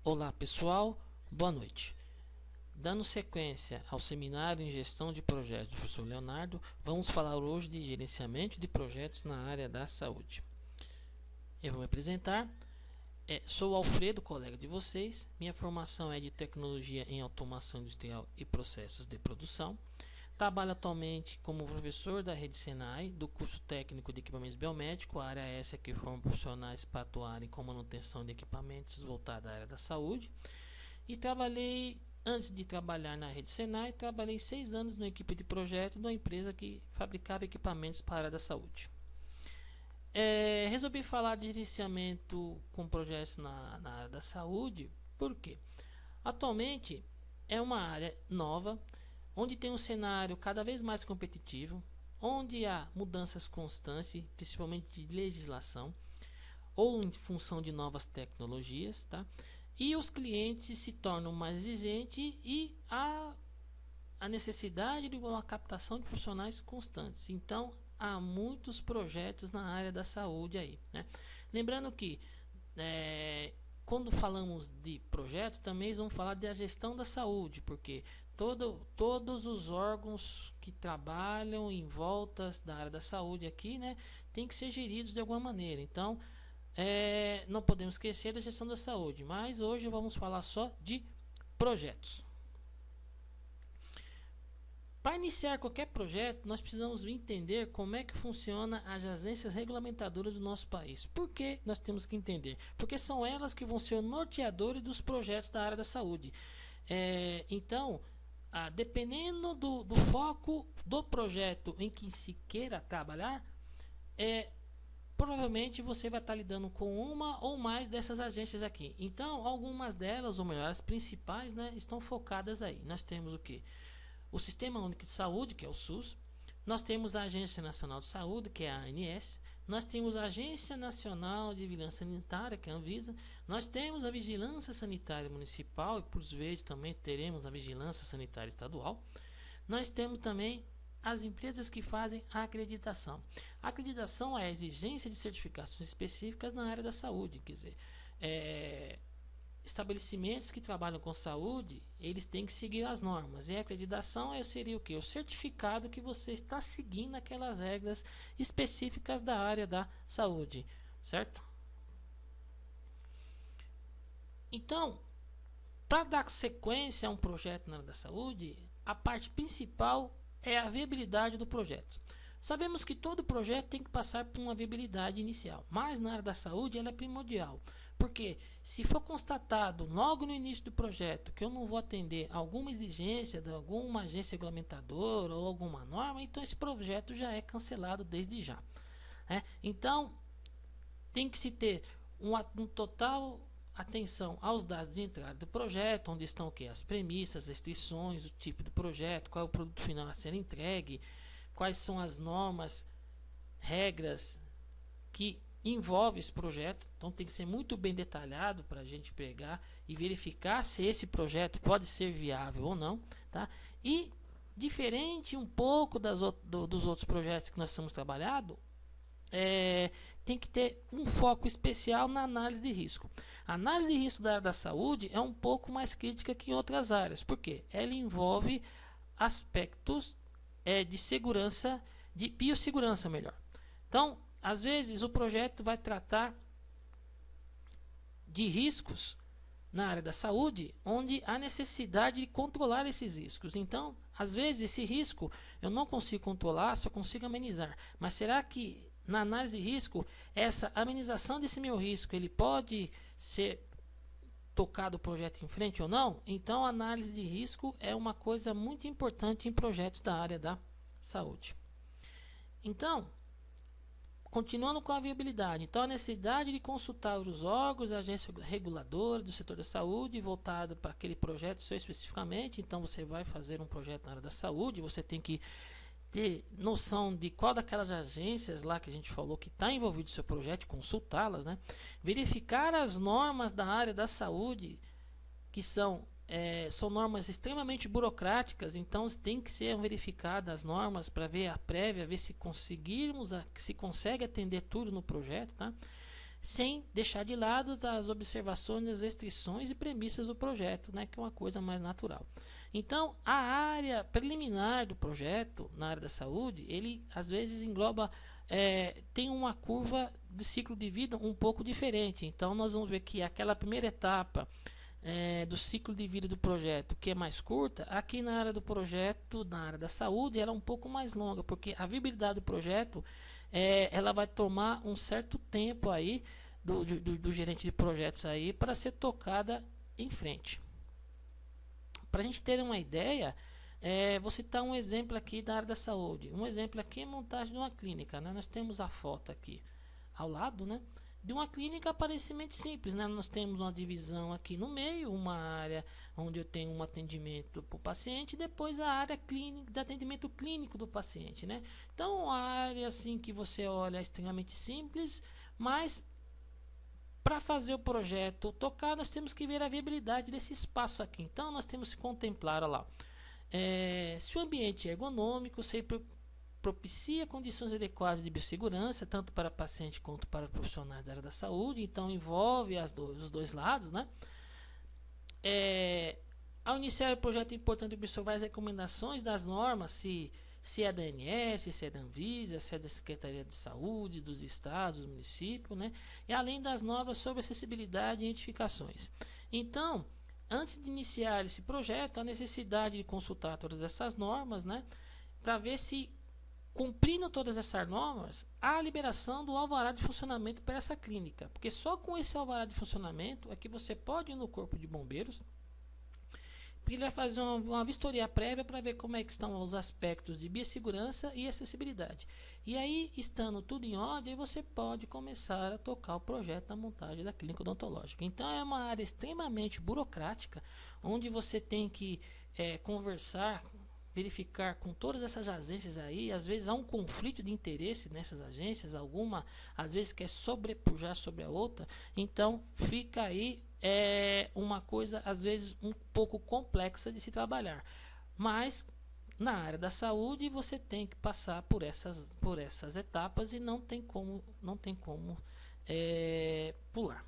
Olá pessoal, boa noite. Dando sequência ao seminário em gestão de projetos do professor Leonardo, vamos falar hoje de gerenciamento de projetos na área da saúde. Eu vou me apresentar. Sou Alfredo, colega de vocês. Minha formação é de tecnologia em automação industrial e processos de produção. Trabalho atualmente como professor da rede Senai, do curso técnico de equipamentos biomédicos, a área essa que forma profissionais para atuarem com manutenção de equipamentos voltada à área da saúde. E antes de trabalhar na rede Senai, trabalhei 6 anos na equipe de projeto de uma empresa que fabricava equipamentos para a área da saúde. Resolvi falar de gerenciamento com projetos na área da saúde, porque atualmente é uma área nova, onde tem um cenário cada vez mais competitivo, onde há mudanças constantes, principalmente de legislação, ou em função de novas tecnologias, tá? E os clientes se tornam mais exigentes e há a necessidade de uma captação de profissionais constantes. Então, há muitos projetos na área da saúde aí, né? Lembrando que quando falamos de projetos, também vamos falar da gestão da saúde, porque todos os órgãos que trabalham em volta da área da saúde aqui, né, tem que ser geridos de alguma maneira. Então, não podemos esquecer da gestão da saúde, mas hoje vamos falar só de projetos. Para iniciar qualquer projeto, nós precisamos entender como é que funciona as agências regulamentadoras do nosso país. Por que nós temos que entender? Porque são elas que vão ser o norteador dos projetos da área da saúde. Então, dependendo do foco do projeto em que se queira trabalhar, provavelmente você vai estar lidando com uma ou mais dessas agências aqui. Então, algumas delas, ou melhor, as principais, né, estão focadas aí. Nós temos o que? O Sistema Único de Saúde, que é o SUS. Nós temos a Agência Nacional de Saúde, que é a ANS. Nós temos a Agência Nacional de Vigilância Sanitária, que é a Anvisa. Nós temos a Vigilância Sanitária Municipal e, por vezes, também teremos a Vigilância Sanitária Estadual. Nós temos também as empresas que fazem a acreditação. A acreditação é a exigência de certificações específicas na área da saúde, quer dizer, estabelecimentos que trabalham com saúde, eles têm que seguir as normas. E a acreditação seria o que? O certificado que você está seguindo aquelas regras específicas da área da saúde, certo? Então, para dar sequência a um projeto na área da saúde, a parte principal é a viabilidade do projeto. Sabemos que todo projeto tem que passar por uma viabilidade inicial, mas na área da saúde ela é primordial, porque se for constatado logo no início do projeto que eu não vou atender alguma exigência de alguma agência regulamentadora ou alguma norma, então esse projeto já é cancelado desde já. Então, tem que se ter um total atenção aos dados de entrada do projeto, onde estão o quê? As premissas, as restrições, o tipo do projeto, qual é o produto final a ser entregue, quais são as normas, regras que envolvem esse projeto. Então tem que ser muito bem detalhado para a gente pegar e verificar se esse projeto pode ser viável ou não, tá? E diferente um pouco dos outros projetos que nós estamos trabalhando, tem que ter um foco especial na análise de risco. A análise de risco da área da saúde é um pouco mais crítica que em outras áreas, porque ela envolve aspectos de segurança, de biossegurança melhor. Então, às vezes o projeto vai tratar de riscos na área da saúde, onde há necessidade de controlar esses riscos. Então, às vezes esse risco eu não consigo controlar, só consigo amenizar. Mas será que na análise de risco, essa amenização desse meu risco, ele pode ser tocado o projeto em frente ou não? Então, a análise de risco é uma coisa muito importante em projetos da área da saúde. Então, continuando com a viabilidade, então a necessidade de consultar os órgãos, a agência reguladora do setor da saúde, voltado para aquele projeto seu especificamente. Então, você vai fazer um projeto na área da saúde, você tem que ter noção de qual daquelas agências lá que a gente falou que está envolvido no seu projeto, consultá-las, né? Verificar as normas da área da saúde, que são normas extremamente burocráticas, então tem que ser verificadas as normas para ver a prévia, ver se conseguirmos, se consegue atender tudo no projeto, tá? sem deixar de lado as observações, as restrições e premissas do projeto, né, que é uma coisa mais natural. Então, a área preliminar do projeto na área da saúde, ele às vezes engloba, tem uma curva de ciclo de vida um pouco diferente. Então, nós vamos ver que aquela primeira etapa do ciclo de vida do projeto, que é mais curta, aqui na área do projeto, na área da saúde, ela é um pouco mais longa, porque a viabilidade do projeto, ela vai tomar um certo tempo aí do gerente de projetos aí para ser tocada em frente. Para a gente ter uma ideia, vou citar um exemplo aqui da área da saúde. Um exemplo aqui é a montagem de uma clínica, né? Nós temos a foto aqui ao lado, né, de uma clínica aparentemente simples, né? Nós temos uma divisão aqui no meio, uma área onde eu tenho um atendimento para o paciente, e depois a área clínica, de atendimento clínico do paciente, né? Então, a área assim que você olha é extremamente simples, mas para fazer o projeto tocar, nós temos que ver a viabilidade desse espaço aqui. Então, nós temos que contemplar, olha lá, se o ambiente é ergonômico, se propicia condições adequadas de biossegurança, tanto para paciente quanto para profissionais da área da saúde. Então, envolve os dois lados, né? Ao iniciar o projeto, é importante observar as recomendações das normas, se é da ANS, se é da Anvisa, se é da Secretaria de Saúde, dos estados, do município, né? E além das normas sobre acessibilidade e identificações. Então, antes de iniciar esse projeto, há necessidade de consultar todas essas normas, né? Para ver se, cumprindo todas essas normas, há a liberação do alvará de funcionamento para essa clínica. Porque só com esse alvará de funcionamento é que você pode ir no Corpo de Bombeiros, porque ele vai fazer uma vistoria prévia para ver como é que estão os aspectos de biossegurança e acessibilidade. E aí, estando tudo em ordem, você pode começar a tocar o projeto da montagem da clínica odontológica. Então, é uma área extremamente burocrática, onde você tem que conversar, verificar com todas essas agências aí. Às vezes há um conflito de interesse nessas agências, alguma às vezes quer sobrepujar sobre a outra. Então fica aí uma coisa às vezes um pouco complexa de se trabalhar, mas na área da saúde você tem que passar por essas etapas e não tem como pular.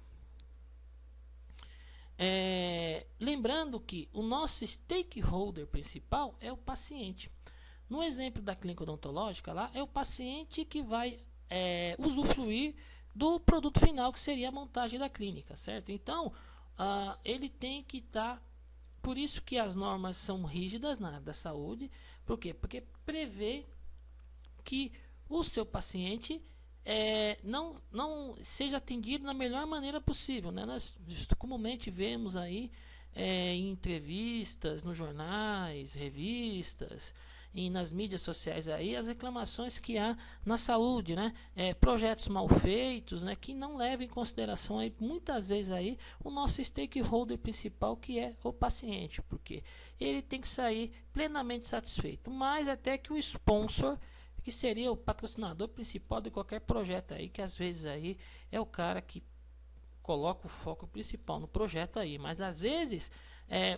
Lembrando que o nosso stakeholder principal é o paciente. No exemplo da clínica odontológica, lá é o paciente que vai usufruir do produto final, que seria a montagem da clínica, certo? Então, ele tem que estar. Por isso que as normas são rígidas na área da saúde. Por quê? Porque prevê que o seu paciente não seja atendido da melhor maneira possível, né? Nós comumente vemos aí em entrevistas, nos jornais, revistas e nas mídias sociais aí as reclamações que há na saúde, né? Projetos mal feitos, né? Que não levam em consideração aí, muitas vezes aí o nosso stakeholder principal, que é o paciente, porque ele tem que sair plenamente satisfeito, mas até que o sponsor, que seria o patrocinador principal de qualquer projeto aí, que às vezes aí é o cara que coloca o foco principal no projeto aí, mas às vezes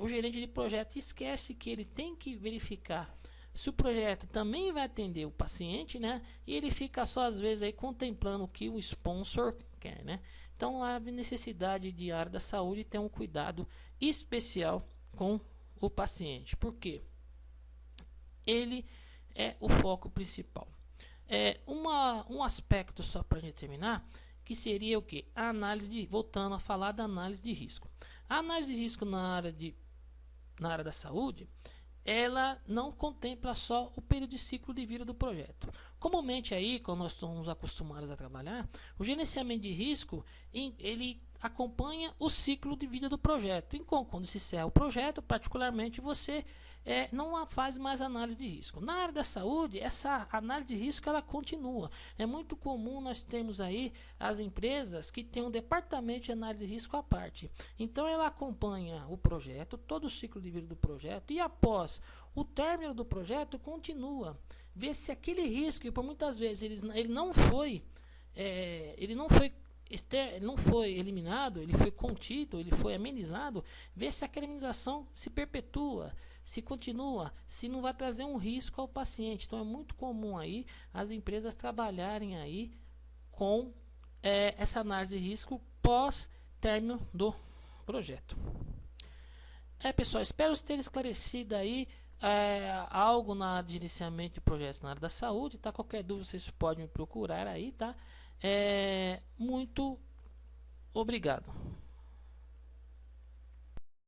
o gerente de projeto esquece que ele tem que verificar se o projeto também vai atender o paciente, né? E ele fica só às vezes aí contemplando o que o sponsor quer, né? Então há necessidade de área da saúde ter um cuidado especial com o paciente, porque ele é o foco principal. Um aspecto só para a gente terminar, que seria o que? A análise voltando a falar da análise de risco. A análise de risco na área da saúde, ela não contempla só o período de ciclo de vida do projeto. Comumente aí, quando nós estamos acostumados a trabalhar, o gerenciamento de risco, ele acompanha o ciclo de vida do projeto. Então, quando se encerra o projeto, particularmente, você não faz mais análise de risco. Na área da saúde, essa análise de risco ela continua. É muito comum nós termos aí as empresas que têm um departamento de análise de risco à parte. Então ela acompanha o projeto, todo o ciclo de vida do projeto, e após o término do projeto continua. Ver se aquele risco, que por muitas vezes ele não foi eliminado, ele foi contido, ele foi amenizado, ver se aquela amenização se perpetua, se continua, se não vai trazer um risco ao paciente. Então é muito comum aí as empresas trabalharem aí com essa análise de risco pós término do projeto. Pessoal, espero ter esclarecido aí algo na área de gerenciamento de projetos na área da saúde, tá? Qualquer dúvida vocês podem me procurar aí, tá? Muito obrigado.